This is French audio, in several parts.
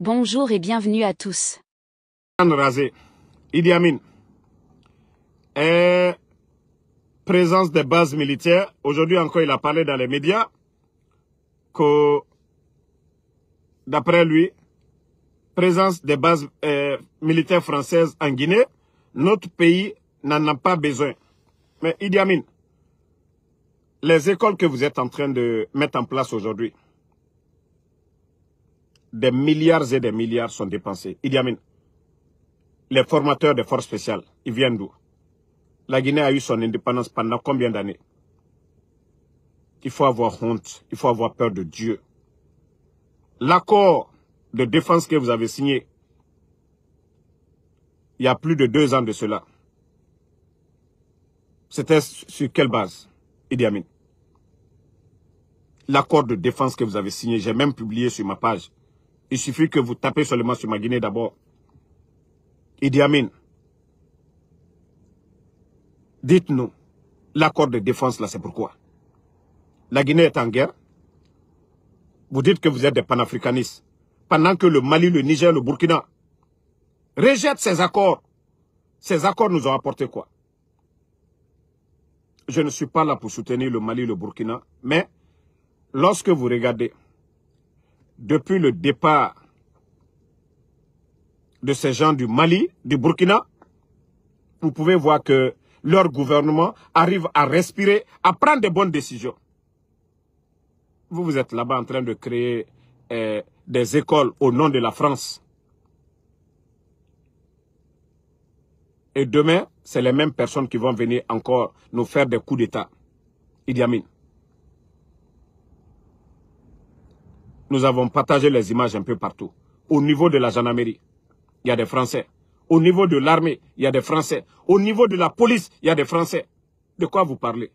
Bonjour et bienvenue à tous. Rasé. Idi Amin. Présence des bases militaires. Aujourd'hui encore, il a parlé dans les médias que, d'après lui, présence des bases militaires françaises en Guinée, notre pays n'en a pas besoin. Mais Idi Amin, les écoles que vous êtes en train de mettre en place aujourd'hui, des milliards et des milliards sont dépensés. Idi Amin, les formateurs des forces spéciales, ils viennent d'où? La Guinée a eu son indépendance pendant combien d'années? Il faut avoir honte, il faut avoir peur de Dieu. L'accord de défense que vous avez signé, il y a plus de 2 ans de cela, c'était sur quelle base, Idi Amin? L'accord de défense que vous avez signé, j'ai même publié sur ma page. Il suffit que vous tapez seulement sur ma Guinée d'abord. Idi Amin, dites-nous, l'accord de défense là, c'est pourquoi? La Guinée est en guerre. Vous dites que vous êtes des panafricanistes. Pendant que le Mali, le Niger, le Burkina rejettent ces accords. Ces accords nous ont apporté quoi? Je ne suis pas là pour soutenir le Mali, le Burkina. Mais lorsque vous regardez, depuis le départ de ces gens du Mali, du Burkina, vous pouvez voir que leur gouvernement arrive à respirer, à prendre de bonnes décisions. Vous êtes là-bas en train de créer des écoles au nom de la France. Et demain, c'est les mêmes personnes qui vont venir encore nous faire des coups d'État. Idi Amin. Nous avons partagé les images un peu partout. Au niveau de la gendarmerie, il y a des Français. Au niveau de l'armée, il y a des Français. Au niveau de la police, il y a des Français. De quoi vous parlez?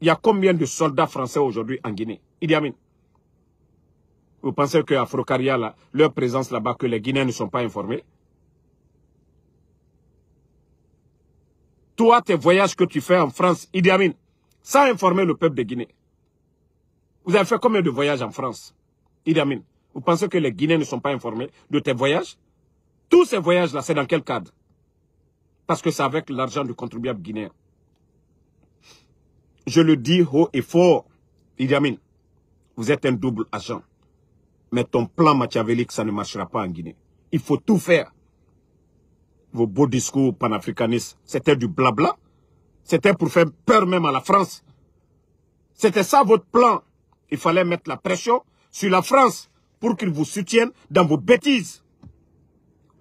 Il y a combien de soldats français aujourd'hui en Guinée? Idi Amin. Vous pensez qu'à Frocaria, là, leur présence là-bas, que les Guinéens ne sont pas informés? Toi, tes voyages que tu fais en France, Idi Amin, sans informer le peuple de Guinée. Vous avez fait combien de voyages en France, Idi Amin? Vous pensez que les Guinéens ne sont pas informés de tes voyages? Tous ces voyages-là, c'est dans quel cadre? Parce que c'est avec l'argent du contribuable guinéen. Je le dis haut et fort, Idi Amin, vous êtes un double agent. Mais ton plan machiavélique, ça ne marchera pas en Guinée. Il faut tout faire. Vos beaux discours panafricanistes, c'était du blabla. C'était pour faire peur même à la France. C'était ça votre plan. Il fallait mettre la pression sur la France pour qu'ils vous soutiennent dans vos bêtises.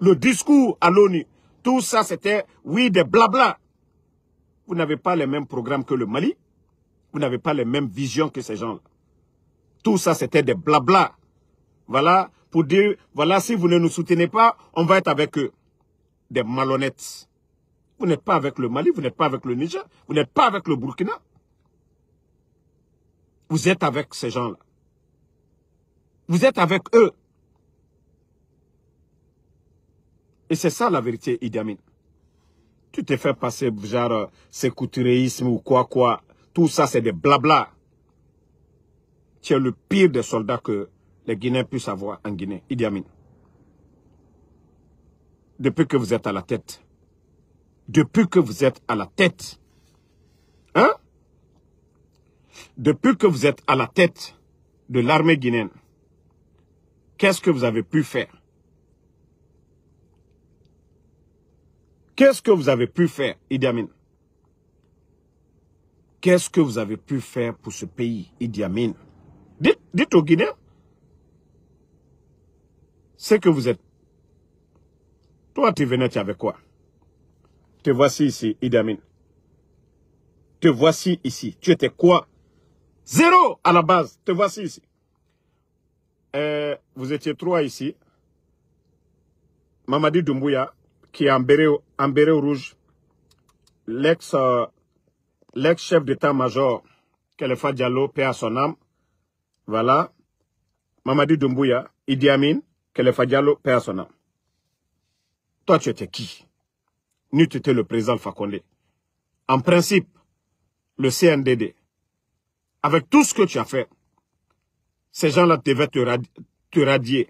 Le discours à l'ONU, tout ça c'était, oui, des blabla. Vous n'avez pas les mêmes programmes que le Mali. Vous n'avez pas les mêmes visions que ces gens-là. Tout ça c'était des blabla. Voilà, pour dire, voilà, si vous ne nous soutenez pas, on va être avec eux. Des malhonnêtes. Vous n'êtes pas avec le Mali, vous n'êtes pas avec le Niger, vous n'êtes pas avec le Burkina. Vous êtes avec ces gens-là. Vous êtes avec eux. Et c'est ça la vérité, Idi Amin. Tu t'es fait passer genre sécouturéisme ou quoi. Tout ça, c'est des blabla. Tu es le pire des soldats que les Guinéens puissent avoir en Guinée, Idi Amin. Depuis que vous êtes à la tête. Depuis que vous êtes à la tête. Hein? Depuis que vous êtes à la tête de l'armée guinéenne, qu'est-ce que vous avez pu faire? Qu'est-ce que vous avez pu faire, Idi Amin? Qu'est-ce que vous avez pu faire pour ce pays, Idi Amin? Dites aux Guinéens. C'est que vous êtes. Toi, tu venais, tu avais quoi? Te voici ici, Idi Amin. Te voici ici. Tu étais quoi? Zéro à la base. Te voici ici. Vous étiez 3 ici. Mamadi Doumbouya, qui est en béret rouge. L'ex-chef d'état-major, Khalifa Diallo, paix à son âme. Voilà. Mamadi Doumbouya, Idi Amin, Khalifa Diallo, paix à son âme. Toi, tu étais qui? Nous, tu étais le président Fakonde. En principe, le CNDD, avec tout ce que tu as fait, ces gens-là devaient te radier.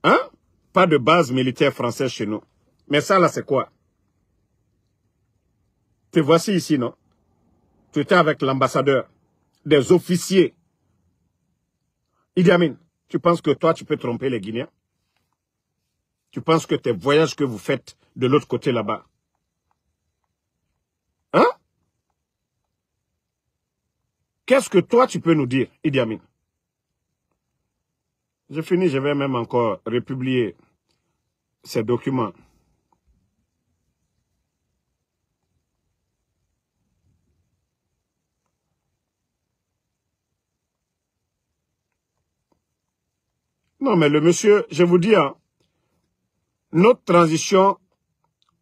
Hein? Pas de base militaire française chez nous. Mais ça, là, c'est quoi? Te voici ici, non? Tu étais avec l'ambassadeur, des officiers. Idi Amin, tu penses que toi, tu peux tromper les Guinéens? Tu penses que tes voyages que vous faites de l'autre côté là-bas? Hein? Qu'est-ce que toi, tu peux nous dire, Idi Amin? J'ai fini, je vais même encore republier ces documents. Non, mais le monsieur, je vous dis, hein, notre transition,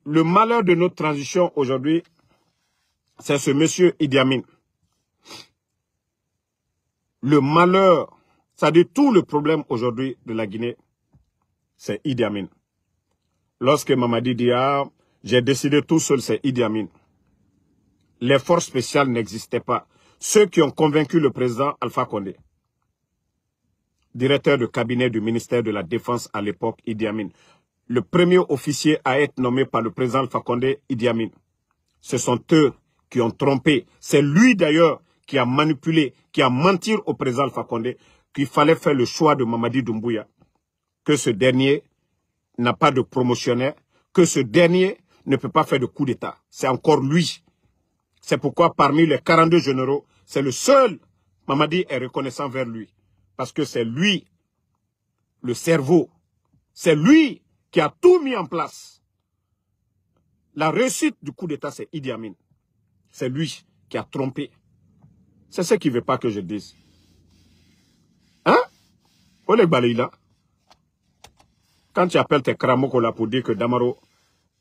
le malheur de notre transition aujourd'hui, c'est ce monsieur Idi Amin. Le malheur, c'est-à-dire tout le problème aujourd'hui de la Guinée, c'est Idi Amin. Lorsque Mamadi dit, ah, j'ai décidé tout seul, c'est Idi Amin. Les forces spéciales n'existaient pas. Ceux qui ont convaincu le président Alpha Condé, directeur de cabinet du ministère de la Défense à l'époque, Idi Amin. Le premier officier à être nommé par le président Alpha Condé, Idi Amin. Ce sont eux qui ont trompé. C'est lui d'ailleurs qui a manipulé, qui a menti au président Alpha Condé qu'il fallait faire le choix de Mamadi Doumbouya. Que ce dernier n'a pas de promotionnaire, que ce dernier ne peut pas faire de coup d'État. C'est encore lui. C'est pourquoi parmi les 42 généraux, c'est le seul, Mamadi est reconnaissant vers lui. Parce que c'est lui, le cerveau. C'est lui qui a tout mis en place. La réussite du coup d'État, c'est Idi Amin. C'est lui qui a trompé. C'est ce qu'il ne veut pas que je dise. Hein? Oleg Balila, quand tu appelles tes cramoko là pour dire que Damaro,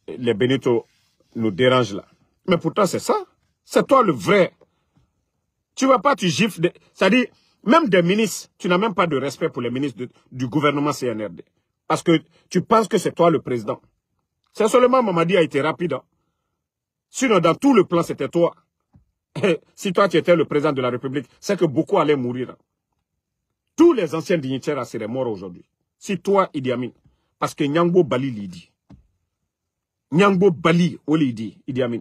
les Benito nous dérangent là. Mais pourtant, c'est ça. C'est toi le vrai. Tu ne vas pas, tu gifles. C'est-à-dire, même des ministres, tu n'as même pas de respect pour les ministres du gouvernement CNRD. Parce que tu penses que c'est toi le président. C'est seulement Mamadi a été rapide. Hein. Sinon, dans tout le plan, c'était toi. Et si toi, tu étais le président de la République, c'est que beaucoup allaient mourir. Hein. Tous les anciens dignitaires seraient morts aujourd'hui. Si toi, Idi Amin. Parce que Nyangbo Bali l'a dit. Nyangbo Bali, oli dit, Idi Amin.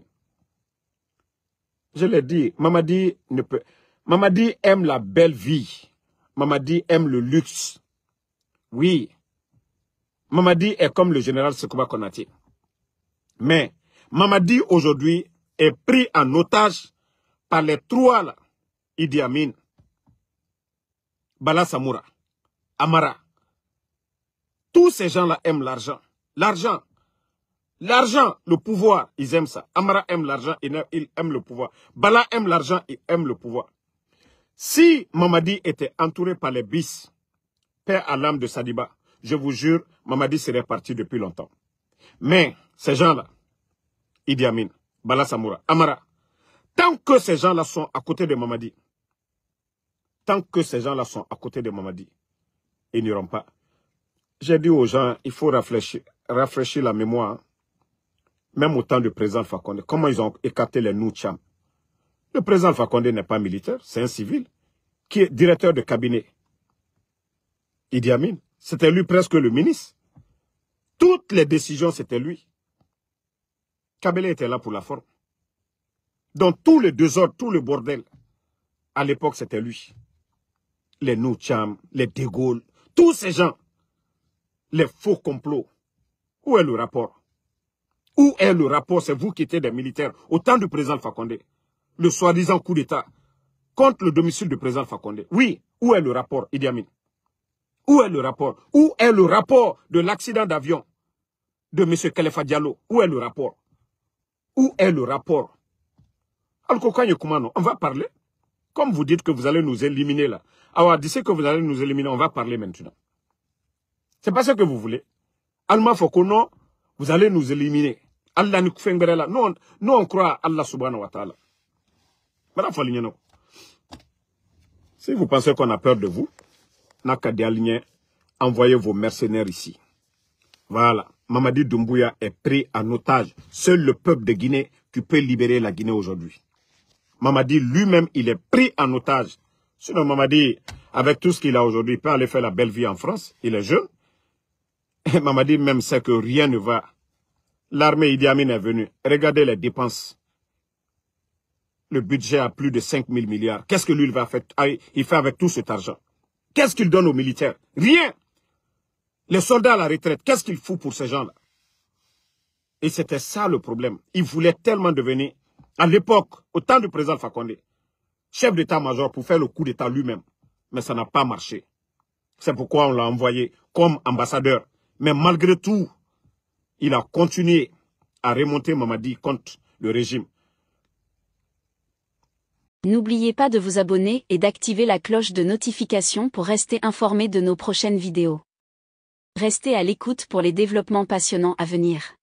Je l'ai dit, Mamadi ne peut... Mamadi aime la belle vie. Mamadi aime le luxe. Oui. Mamadi est comme le général Sekouba Konaté. Mais Mamadi aujourd'hui est pris en otage par les trois là. Idi Amin, Bala Samoura, Amara. Tous ces gens-là aiment l'argent. L'argent. L'argent, le pouvoir, ils aiment ça. Amara aime l'argent, il aime le pouvoir. Bala aime l'argent, il aime le pouvoir. Si Mamadi était entouré par les bis, paix à l'âme de Sadiba, je vous jure, Mamadi serait parti depuis longtemps. Mais ces gens-là, Idi Amin, Bala Samoura, Amara, tant que ces gens-là sont à côté de Mamadi, ils n'iront pas. J'ai dit aux gens, il faut rafraîchir la mémoire, hein. Même au temps du président Alpha Condé, comment ils ont écarté les Noucham. Le président Alpha Condé n'est pas militaire, c'est un civil, qui est directeur de cabinet. Idi Amin, c'était lui presque le ministre. Toutes les décisions, c'était lui. Kabila était là pour la forme. Donc tous les désordres, tout le bordel, à l'époque, c'était lui. Les Noucham, les De Gaulle, tous ces gens, les faux complots. Où est le rapport? Où est le rapport? C'est vous qui étiez des militaires au temps du président Alpha Condé. Le soi-disant coup d'État contre le domicile du président Alpha Condé. Oui, où est le rapport, Idi Amin? Où est le rapport? Où est le rapport de l'accident d'avion de M. Khalifa Diallo? Où est le rapport? Où est le rapport? On va parler. Comme vous dites que vous allez nous éliminer là. Alors, d'ici que vous allez nous éliminer, on va parler maintenant. C'est pas ce que vous voulez. Alma Fokono, vous allez nous éliminer. Allah nous fait là. Nous, on croit à Allah subhanahu wa ta'ala. Si vous pensez qu'on a peur de vous, envoyez vos mercenaires ici. Voilà. Mamadi Doumbouya est pris en otage. Seul le peuple de Guinée qui peut libérer la Guinée aujourd'hui. Mamadi lui-même, il est pris en otage Sinon, Mamadi, avec tout ce qu'il a aujourd'hui, il peut aller faire la belle vie en France. Il est jeune. Et Mamadi même sait que rien ne va. L'armée Idi Amin est venue. Regardez les dépenses. Le budget a plus de 5 000 milliards. Qu'est-ce que lui il fait avec tout cet argent? Qu'est-ce qu'il donne aux militaires? Rien. Les soldats à la retraite, qu'est-ce qu'il fout pour ces gens-là? Et c'était ça le problème. Il voulait tellement devenir, à l'époque, au temps du président Fakonde, chef d'état-major pour faire le coup d'état lui-même. Mais ça n'a pas marché. C'est pourquoi on l'a envoyé comme ambassadeur. Mais malgré tout, il a continué à remonter Mamadi contre le régime. N'oubliez pas de vous abonner et d'activer la cloche de notification pour rester informé de nos prochaines vidéos. Restez à l'écoute pour les développements passionnants à venir.